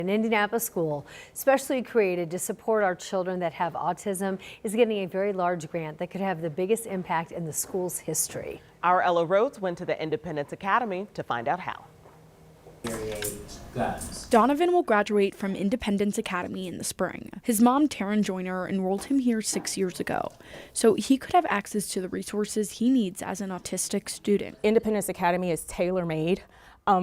An Indianapolis school specially created to support our children that have autism is getting a very large grant that could have the biggest impact in the school's history. Our Ella Rhodes went to the Independence Academy to find out how. Donovan will graduate from Independence Academy in the spring. His mom, Tarryn Joiner, enrolled him here 6 years ago, so he could have access to the resources he needs as an autistic student. Independence Academy is tailor-made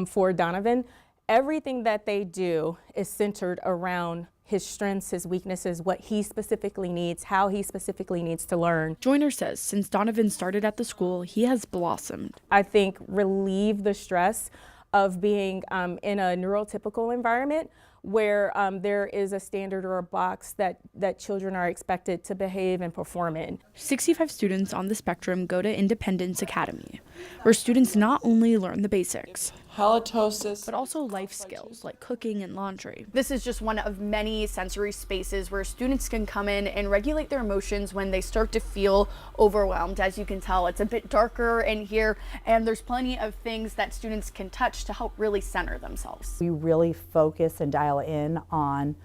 for Donovan. Everything that they do is centered around his strengths, his weaknesses, what he specifically needs, how he specifically needs to learn. Joiner says since Donovan started at the school, he has blossomed. I think relieve the stress of being in a neurotypical environment where there is a standard or a box that children are expected to behave and perform in. 65 students on the spectrum go to Independence Academy, where students not only learn the basics, halitosis, but also life skills like cooking and laundry. This is just one of many sensory spaces where students can come in and regulate their emotions when they start to feel overwhelmed. As you can tell, it's a bit darker in here, and there's plenty of things that students can touch to help really center themselves. We really focus and dial in on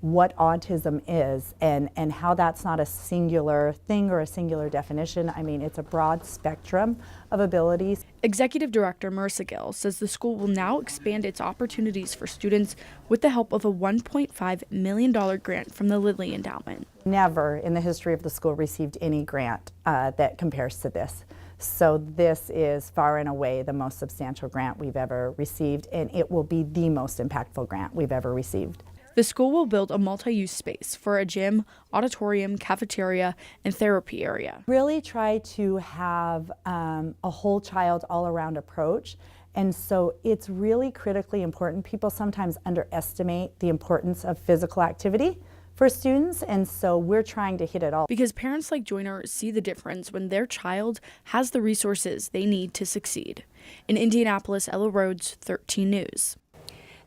what autism is and how that's not a singular thing or a singular definition. I mean, it's a broad spectrum of abilities. Executive Director Marissa Gill says the school will now expand its opportunities for students with the help of a $1.5 million grant from the Lilly Endowment. Never in the history of the school received any grant that compares to this. So this is far and away the most substantial grant we've ever received, and it will be the most impactful grant we've ever received. The school will build a multi-use space for a gym, auditorium, cafeteria, and therapy area. Really try to have a whole child all-around approach, and so it's really critically important. People sometimes underestimate the importance of physical activity for students, and so we're trying to hit it all. Because parents like Joiner see the difference when their child has the resources they need to succeed. In Indianapolis, Ella Rhodes, 13 News.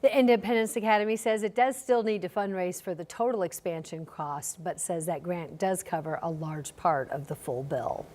The Independence Academy says it does still need to fundraise for the total expansion cost, but says that grant does cover a large part of the full bill.